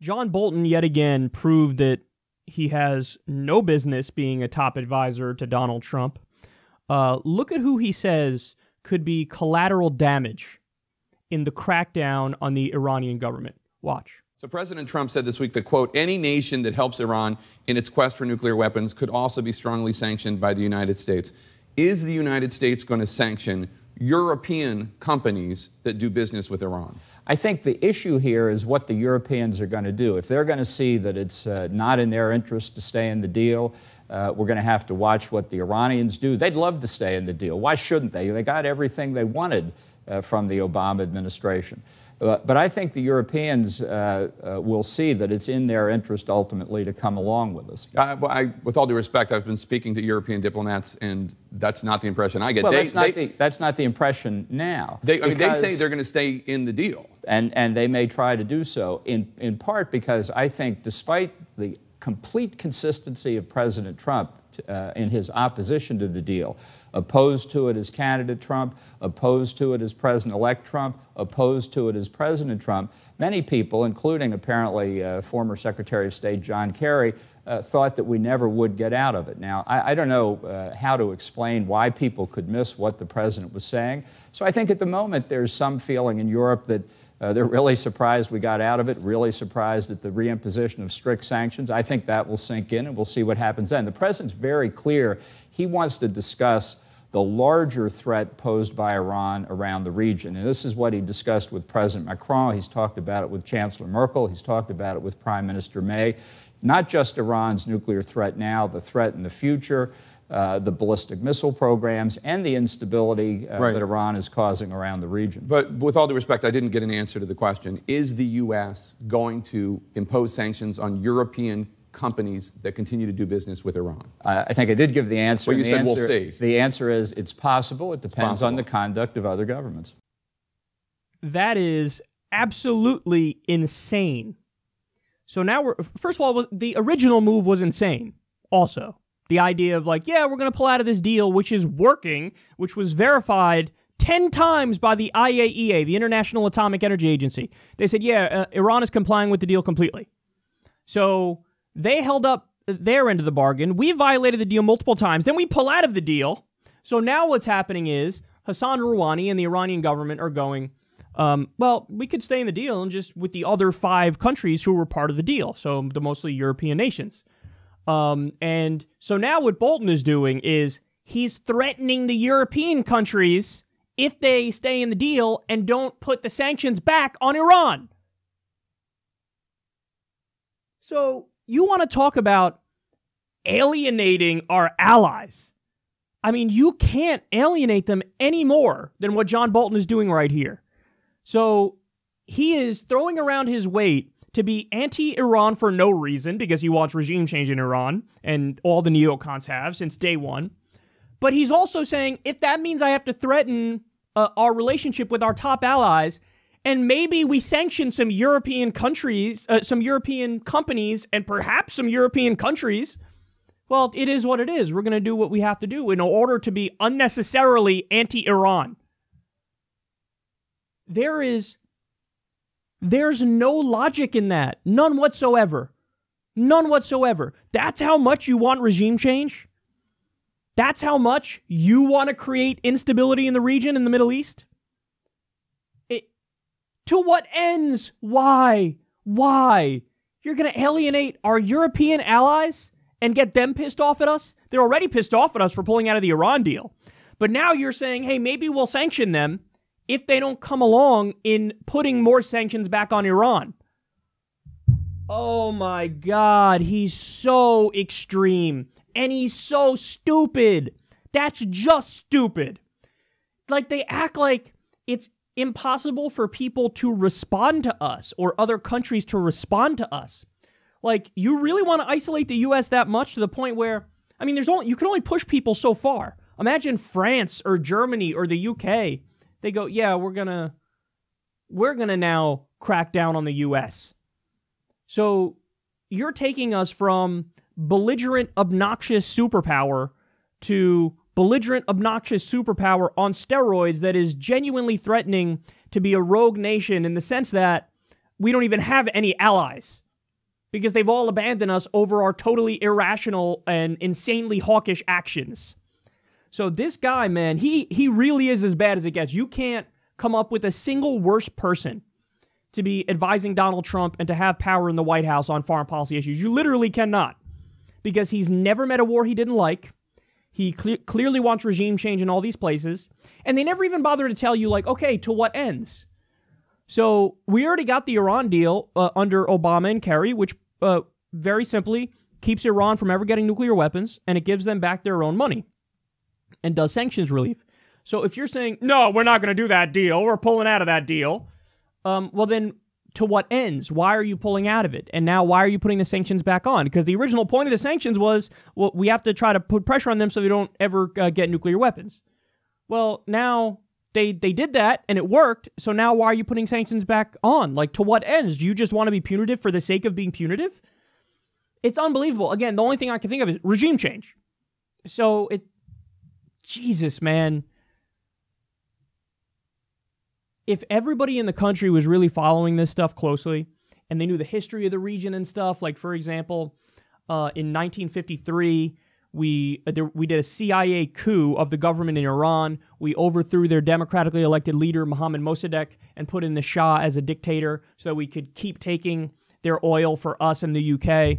John Bolton yet again proved that he has no business being a top advisor to Donald Trump. Look at who he says could be collateral damage in the crackdown on the Iranian government. Watch. So President Trump said this week that, quote, any nation that helps Iran in its quest for nuclear weapons could also be strongly sanctioned by the United States. Is the United States going to sanction European companies that do business with Iran? I think the issue here is what the Europeans are going to do. If they're going to see that it's not in their interest to stay in the deal, we're going to have to watch what the Iranians do. They'd love to stay in the deal. Why shouldn't they? They got everything they wanted from the Obama administration. But I think the Europeans will see that it's in their interest ultimately to come along with us. With all due respect, I've been speaking to European diplomats, and that's not the impression I get. Well, that's not the impression now. They say they're going to stay in the deal. And they may try to do so, in part because I think despite the complete consistency of President Trump in his opposition to the deal, opposed to it as candidate Trump, opposed to it as President-elect Trump, opposed to it as President Trump, many people, including apparently former Secretary of State John Kerry, thought that we never would get out of it. Now, I don't know how to explain why people could miss what the president was saying. So I think at the moment there's some feeling in Europe that they're really surprised we got out of it, really surprised at the reimposition of strict sanctions. I think that will sink in, and we'll see what happens then. The president's very clear. He wants to discuss the larger threat posed by Iran around the region. And this is what he discussed with President Macron. He's talked about it with Chancellor Merkel. He's talked about it with Prime Minister May. Not just Iran's nuclear threat now, the threat in the future, the ballistic missile programs, and the instability that Iran is causing around the region. But with all due respect, I didn't get an answer to the question. Is the U.S. going to impose sanctions on European companies that continue to do business with Iran? I think I did give the answer. Well, you said we'll see. The answer is it's possible. It depends on the conduct of other governments. That is absolutely insane. So now first of all, the original move was insane also. The idea of like, yeah, we're going to pull out of this deal, which is working, which was verified 10 times by the IAEA, the International Atomic Energy Agency. They said, yeah, Iran is complying with the deal completely. So they held up their end of the bargain. We violated the deal multiple times. Then we pull out of the deal. So now what's happening is Hassan Rouhani and the Iranian government are going, well, we could stay in the deal and just with the other 5 countries who were part of the deal. So the mostly European nations. And so now what Bolton is doing is he's threatening the European countries if they stay in the deal and don't put the sanctions back on Iran. So you want to talk about alienating our allies. I mean, you can't alienate them any more than what John Bolton is doing right here. So he is throwing around his weight to be anti-Iran for no reason, because he wants regime change in Iran, and all the neocons have since day one. But he's also saying, if that means I have to threaten our relationship with our top allies, and maybe we sanction some European countries, some European companies, and perhaps some European countries, well, it is what it is. We're going to do what we have to do in order to be unnecessarily anti-Iran. There's no logic in that. None whatsoever. None whatsoever. That's how much you want regime change? That's how much you want to create instability in the region, in the Middle East? To what ends? Why? Why? You're going to alienate our European allies and get them pissed off at us? They're already pissed off at us for pulling out of the Iran deal. But now you're saying, hey, maybe we'll sanction them if they don't come along in putting more sanctions back on Iran. Oh my God, he's so extreme. And he's so stupid. That's just stupid. Like, they act like it's impossible for people to respond to us or other countries to respond to us. Like, you really want to isolate the U.S. that much to the point where, I mean, you can only push people so far. Imagine France or Germany or the U.K. They go, yeah, we're gonna now crack down on the U.S. So you're taking us from belligerent, obnoxious superpower to belligerent, obnoxious superpower on steroids that is genuinely threatening to be a rogue nation in the sense that we don't even have any allies. because they've all abandoned us over our totally irrational and insanely hawkish actions. So this guy, man, he really is as bad as it gets. You can't come up with a single worse person to be advising Donald Trump and to have power in the White House on foreign policy issues. You literally cannot, because he's never met a war he didn't like. He clearly wants regime change in all these places. And they never even bother to tell you, like, okay, to what ends? So we already got the Iran deal under Obama and Kerry, which very simply keeps Iran from ever getting nuclear weapons, and it gives them back their own money and does sanctions relief. So if you're saying, no, we're not going to do that deal, we're pulling out of that deal, well then, to what ends? Why are you pulling out of it? And now why are you putting the sanctions back on? Because the original point of the sanctions was, well, we have to try to put pressure on them so they don't ever get nuclear weapons. Well, now they did that and it worked. So now why are you putting sanctions back on? Like, to what ends? Do you just want to be punitive for the sake of being punitive? It's unbelievable. Again, the only thing I can think of is regime change. So Jesus, man. If everybody in the country was really following this stuff closely and they knew the history of the region and stuff, like, for example, in 1953, we did a CIA coup of the government in Iran. We overthrew their democratically elected leader, Mohammad Mossadegh, and put in the Shah as a dictator so that we could keep taking their oil for us in the UK.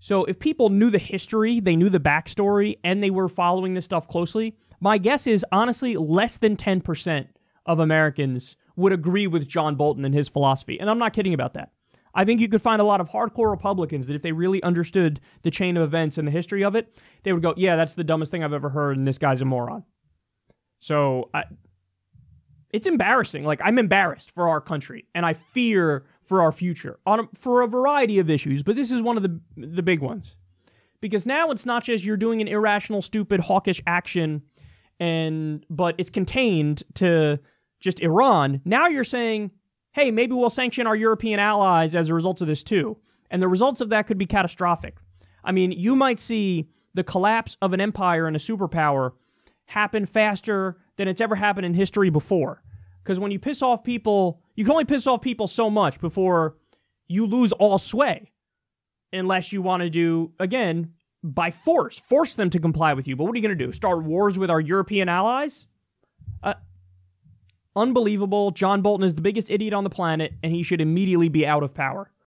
So if people knew the history, they knew the backstory, and they were following this stuff closely, my guess is, honestly, less than 10% of Americans would agree with John Bolton and his philosophy. And I'm not kidding about that. I think you could find a lot of hardcore Republicans that if they really understood the chain of events and the history of it, they would go, yeah, that's the dumbest thing I've ever heard, and this guy's a moron. So it's embarrassing. Like, I'm embarrassed for our country, and I fear for our future for a variety of issues, but this is one of the big ones. Because now it's not just you're doing an irrational, stupid, hawkish action, but it's contained to just Iran. Now you're saying, hey, maybe we'll sanction our European allies as a result of this too. And the results of that could be catastrophic. I mean, you might see the collapse of an empire and a superpower happen faster than it's ever happened in history before. Because when you piss off people, you can only piss off people so much before you lose all sway. Unless you want to do, again, by force them to comply with you. But what are you going to do? Start wars with our European allies? Unbelievable. John Bolton is the biggest idiot on the planet, and he should immediately be out of power.